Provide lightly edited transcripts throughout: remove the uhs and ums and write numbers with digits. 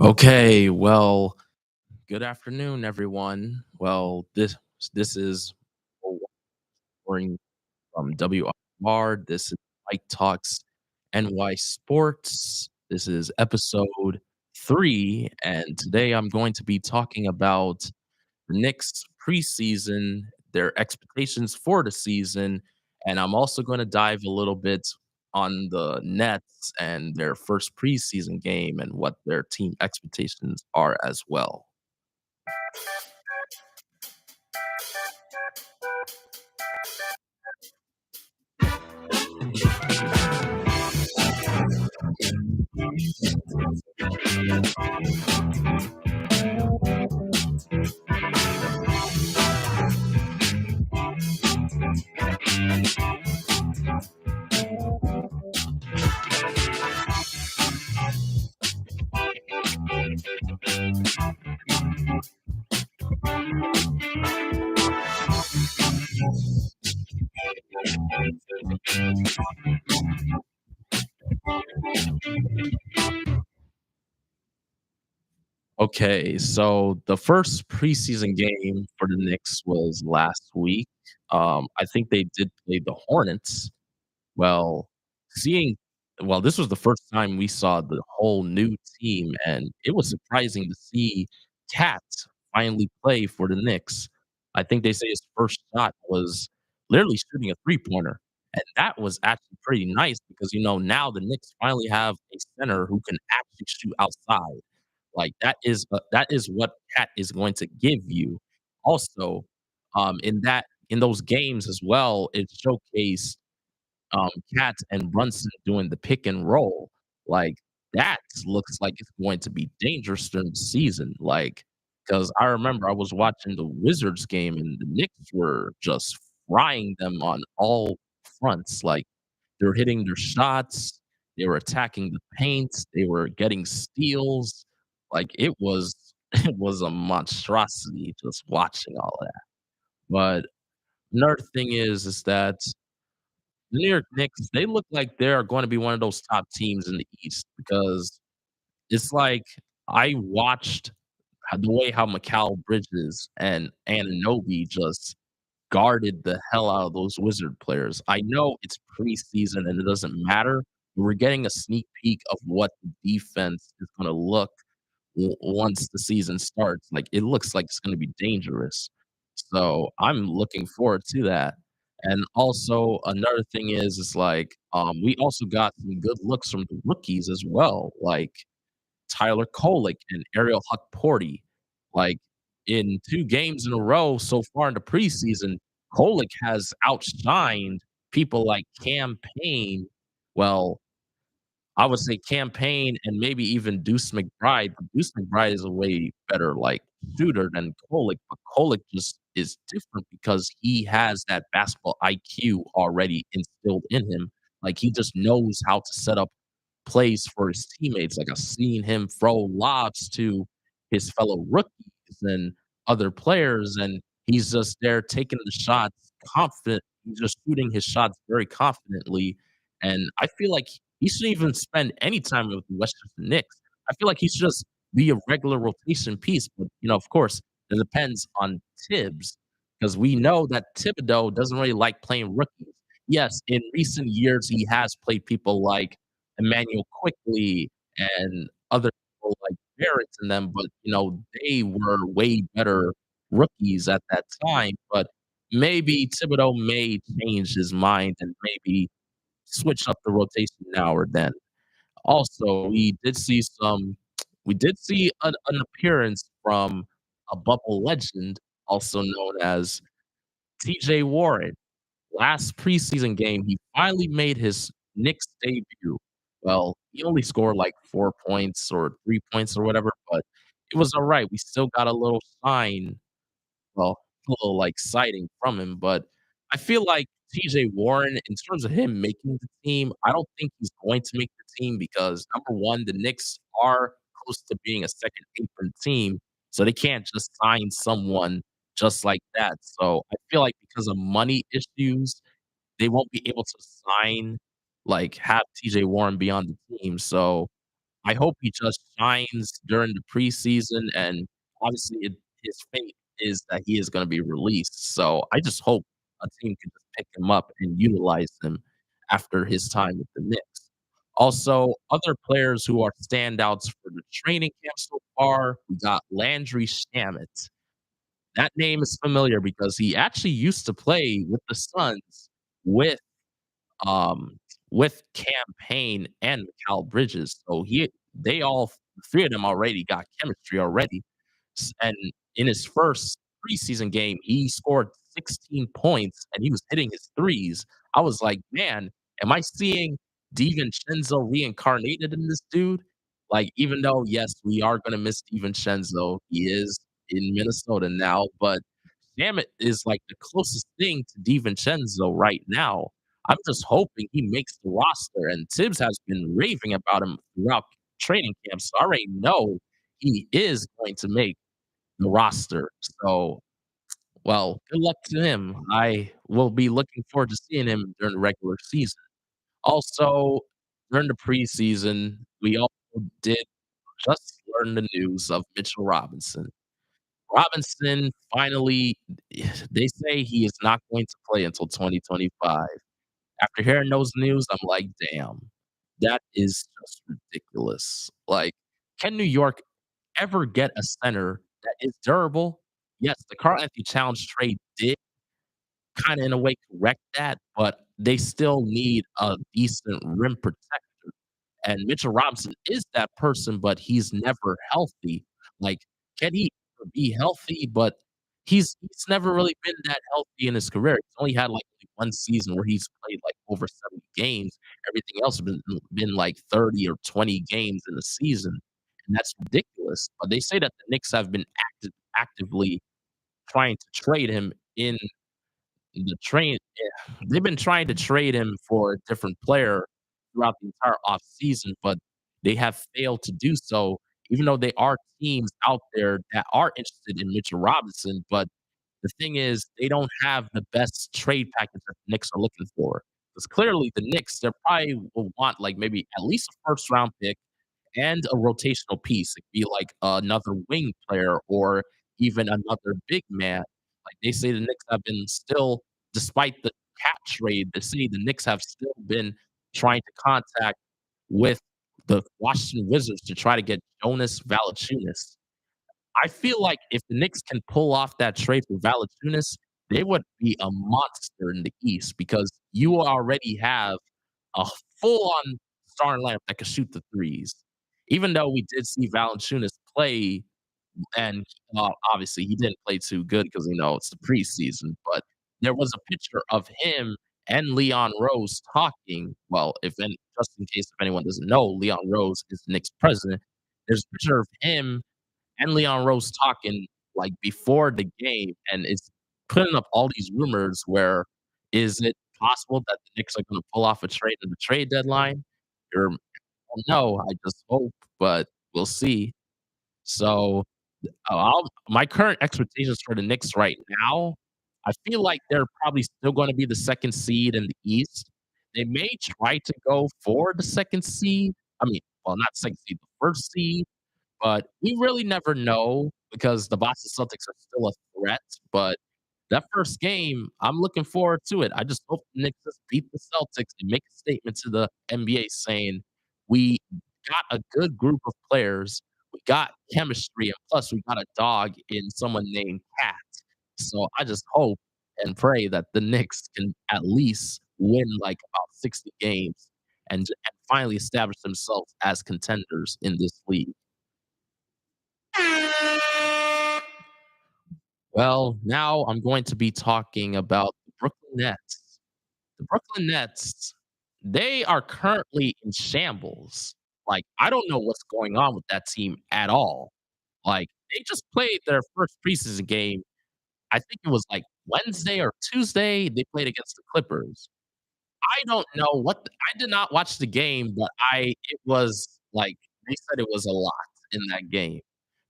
Okay, well, good afternoon, everyone. Well, this is Warring from WR. This is Mike Talks NY Sports. This is episode 3, and today I'm going to be talking about the Knicks preseason, their expectations for the season, and I'm also going to dive a little bit on the Nets and their first preseason game and what their team expectations are as well. Okay, so the first preseason game for the Knicks was last week. I think they did play the Hornets. Well, seeing this was the first time we saw the whole new team, and it was surprising to see Cat finally play for the Knicks. I think they say his first shot was literally shooting a three-pointer, and that was actually pretty nice because, now the Knicks finally have a center who can actually shoot outside. Like, that is what Cat is going to give you. Also, in those games as well, it showcased Cat and Brunson doing the pick and roll, like, that looks like it's going to be dangerous during the season, like, because I remember I was watching the Wizards game, and the Knicks were just frying them on all fronts, like, they were hitting their shots, they were attacking the paint, they were getting steals, like, it was it was a monstrosity just watching all that, but another thing is that the New York Knicks, they look like they're gonna be one of those top teams in the East because it's like I watched the way how Mikal Bridges and Anunoby just guarded the hell out of those Wizard players. I know it's preseason and it doesn't matter, but we're getting a sneak peek of what the defense is gonna look once the season starts. Like, it looks like it's gonna be dangerous. So, I'm looking forward to that. And also another thing is like, we also got some good looks from the rookies as well, like Tyler Kolek and Ariel Hukporti. Like, in 2 games in a row so far in the preseason, Kolek has outshined people like Cam Payne. Well, I would say Campaign and maybe even Deuce McBride, but Deuce McBride is a way better, like, shooter than Kolek, but Kolek just is different because he has that basketball IQ already instilled in him. Like, he just knows how to set up plays for his teammates. Like, I've seen him throw lobs to his fellow rookies and other players, and he's just there taking the shots confident. He's just shooting his shots very confidently, and I feel like he shouldn't even spend any time with the Westchester Knicks. I feel like he should just be a regular rotation piece, but, of course, it depends on Tibbs because we know that Thibodeau doesn't really like playing rookies. Yes, in recent years, he has played people like Emmanuel Quickly and other people like Barrett and them, but, they were way better rookies at that time, but maybe Thibodeau may change his mind and maybe switch up the rotation now or then. Also, we did see an appearance from a bubble legend, also known as TJ Warren. Last preseason game, he finally made his Knicks debut. Well, he only scored like 4 points or 3 points or whatever, but it was alright. We still got a little shine, well, a little, like, sighting from him, but I feel like TJ Warren, in terms of him making the team, I don't think he's going to make the team because, number 1, the Knicks are close to being a second apron team, so they can't just sign someone just like that, so I feel like because of money issues, they won't be able to sign have TJ Warren be on the team, so I hope he just shines during the preseason, and obviously, his fate is that he is gonna be released, so I just hope a team can just pick him up and utilize him after his time with the Knicks. Also, other players who are standouts for the training camp so far, we got Landry Shamet. That name is familiar because he actually used to play with the Suns with um, with Cam Payne and Mikal Bridges. So they all 3 of them already got chemistry already. And in his first preseason game, he scored 16 points and he was hitting his threes. I was like, man, am I seeing DiVincenzo reincarnated in this dude? Like, even though, yes, we are going to miss DiVincenzo, he is in Minnesota now, but damn it is like the closest thing to DiVincenzo right now. I'm just hoping he makes the roster, and Tibbs has been raving about him throughout training camp, so I already know he is going to make the roster. So, well, good luck to him. I will be looking forward to seeing him during the regular season. Also, during the preseason, we also did just learn the news of Mitchell Robinson. Robinson finally, they say he is not going to play until 2025. After hearing those news, I'm like, damn, that is just ridiculous. Like, can New York ever get a center that is durable? Yes, the Karl Anthony Towns trade did kinda in a way correct that, but they still need a decent rim protector, and Mitchell Robinson is that person, but he's never healthy. Like, can he ever be healthy? But he's never really been that healthy in his career. He's only had, like, 1 season where he's played, like, over 70 games. Everything else has been, like, 30 or 20 games in a season, and that's ridiculous. But they say that the Knicks have been actively trying to trade him in the train they've been trying to trade him for a different player throughout the entire offseason, but they have failed to do so, even though there are teams out there that are interested in Mitchell Robinson. But the thing is, they don't have the best trade package that the Knicks are looking for. Because clearly the Knicks, they probably will want like maybe at least a first round pick and a rotational piece. It could be like another wing player or even another big man. Like they say the Knicks have been still, despite the cap trade, they say the Knicks have still been trying to contact with the Washington Wizards to try to get Jonas Valanciunas. I feel like if the Knicks can pull off that trade for Valanciunas, they would be a monster in the East because you already have a full-on starting lineup that can shoot the threes. Even though we did see Valanciunas play, and obviously he didn't play too good because it's the preseason, but there was a picture of him and Leon Rose talking. Well, just in case if anyone doesn't know, Leon Rose is the Knicks president. There's a picture of him and Leon Rose talking like before the game, and it's putting up all these rumors where is it possible that the Knicks are going to pull off a trade at the trade deadline? Or I don't know. I just hope, but we'll see. So, my current expectations for the Knicks right now, I feel like they're probably still going to be the second seed in the East. They may try to go for the second seed. I mean, well, not second seed, the first seed, but we really never know because the Boston Celtics are still a threat. But that first game, I'm looking forward to it. I just hope the Knicks just beat the Celtics and make a statement to the NBA saying, "We got a good group of players, we got chemistry, and plus we got a dog in someone named Cat." So I just hope and pray that the Knicks can at least win like about 60 games and finally establish themselves as contenders in this league. Well, now I'm going to be talking about the Brooklyn Nets. The Brooklyn Nets, they are currently in shambles. Like, I don't know what's going on with that team at all. Like, they just played their first preseason game. I think it was like Wednesday or Tuesday. They played against the Clippers. I don't know I did not watch the game, but it was like they said it was a lot in that game.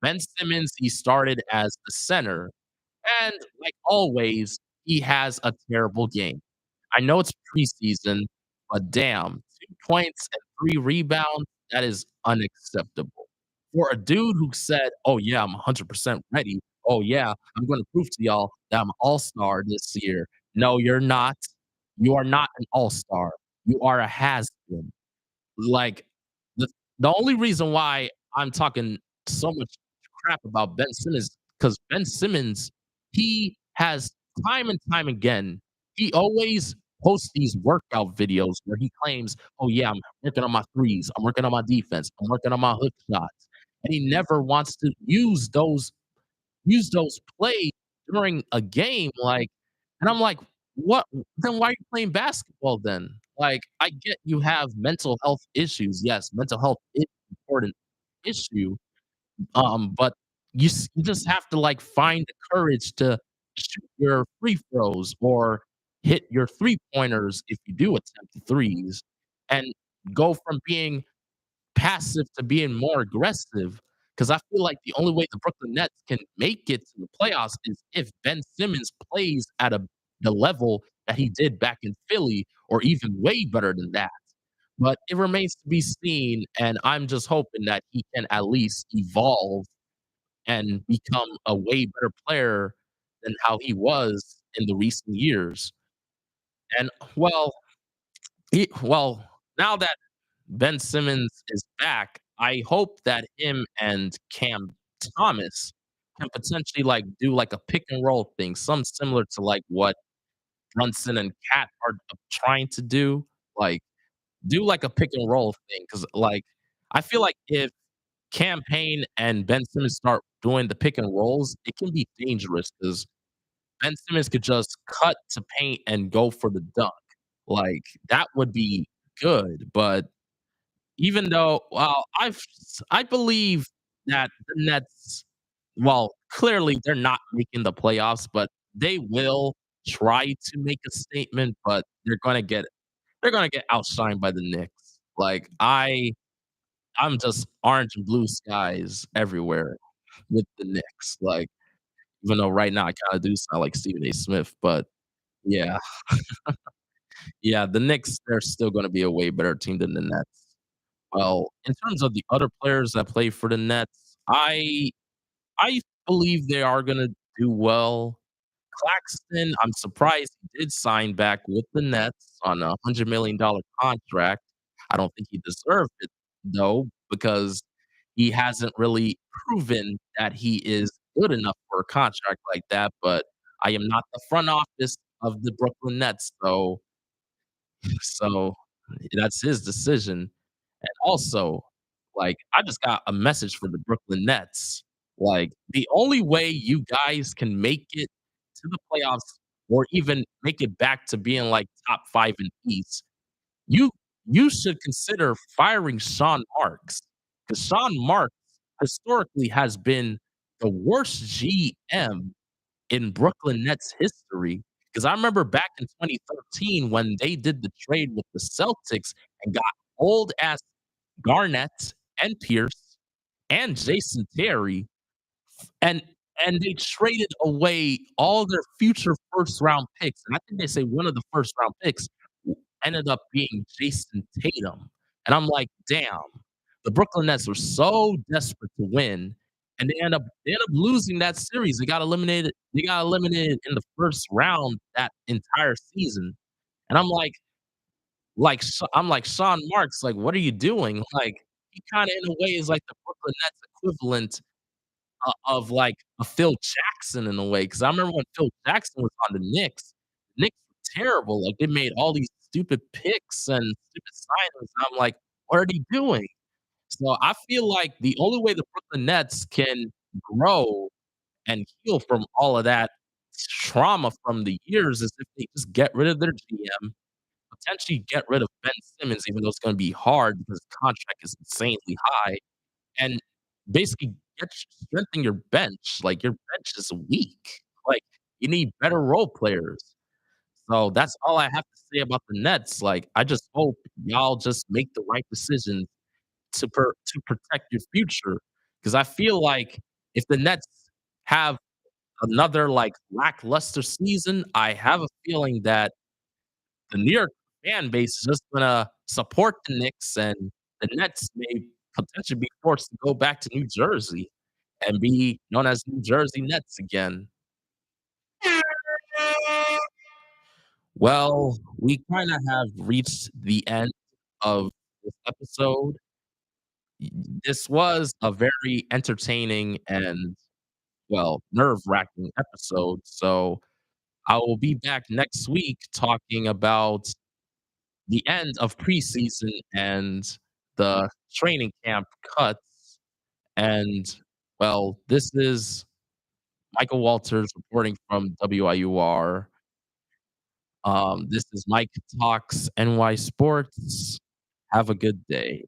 Ben Simmons, he started as the center, and like always, he has a terrible game. I know it's preseason, but damn, 2 points and 3 rebounds, that is unacceptable. For a dude who said, "Oh, yeah, I'm 100% ready. Oh, yeah, I'm gonna prove to y'all that I'm all-star this year." No, you're not. You are not an all-star. You are a has-been. Like, the the only reason why I'm talking so much crap about Ben Simmons, because Ben Simmons, he has time and time again, he always posts these workout videos where he claims, "Oh, yeah, I'm working on my threes. I'm working on my defense. I'm working on my hook shots." And he never wants to use those plays during a game, like and I'm like, "What then why are you playing basketball then?" Like, I get you have mental health issues. Yes, mental health is an important issue, but you just have to, like, find the courage to shoot your free throws or hit your three-pointers if you do attempt threes, and go from being passive to being more aggressive. Because I feel like the only way the Brooklyn Nets can make it to the playoffs is if Ben Simmons plays at the level that he did back in Philly or even way better than that. But it remains to be seen, and I'm just hoping that he can at least evolve and become a way better player than how he was in the recent years. And, well, now that Ben Simmons is back, I hope that him and Cam Thomas can potentially, like, do, like, a pick and roll thing, some similar to, like, what Brunson and Cat are trying to do, like, do, like, a pick and roll thing. Because like, I feel like if Cam Payne and Ben Simmons start doing the pick and rolls, it can be dangerous because Ben Simmons could just cut to paint and go for the dunk, like, that would be good, but even though I believe that the Nets, well, clearly they're not making the playoffs, but they will try to make a statement, but they're gonna get outshined by the Knicks. Like, I'm just orange and blue skies everywhere with the Knicks, like, even though right now I kinda do sound like Stephen A. Smith, but yeah. Yeah, the Knicks, they're still gonna be a way better team than the Nets. Well, in terms of the other players that play for the Nets, I believe they are gonna do well. Claxton, I'm surprised he did sign back with the Nets on a $100 million contract. I don't think he deserved it though, because he hasn't really proven that he is good enough for a contract like that, but I am not the front office of the Brooklyn Nets, so that's his decision. And also, like, I just got a message for the Brooklyn Nets. Like, the only way you guys can make it to the playoffs or even make it back to being like top 5 in East, you you should consider firing Sean Marks, because Sean Marks historically has been the worst GM in Brooklyn Nets history. Because I remember back in 2013 when they did the trade with the Celtics and got old ass Garnett and Pierce and Jason Terry, and they traded away all their future first round picks. And I think they say one of the first round picks ended up being Jason Tatum. And I'm like, damn, the Brooklyn Nets were so desperate to win, and they end up losing that series. They got eliminated in the first round that entire season. And I'm like, Sean Marks, like, what are you doing? Like, he kinda in a way is like the Brooklyn Nets equivalent of like a Phil Jackson in a way. Because I remember when Phil Jackson was on the Knicks were terrible. Like, they made all these stupid picks and stupid signings, and I'm like, "What are they doing?" So, I feel like the only way the Brooklyn Nets can grow and heal from all of that trauma from the years is if they just get rid of their GM, potentially get rid of Ben Simmons, even though it's gonna be hard because his contract is insanely high, and basically strengthen your bench. Like, your bench is weak. Like, you need better role players. So that's all I have to say about the Nets. Like, I just hope y'all just make the right decision to protect your future. Because I feel like if the Nets have another like lackluster season, I have a feeling that the New York fan base is just gonna support the Knicks, and the Nets may potentially be forced to go back to New Jersey and be known as New Jersey Nets again. Well, we kinda have reached the end of this episode. Y This was a very entertaining and, well, nerve-wracking episode, so I will be back next week talking about the end of preseason and the training camp cuts, and, well, this is Michael Walters reporting from WIUR. This is Mike Talks NY Sports. Have a good day.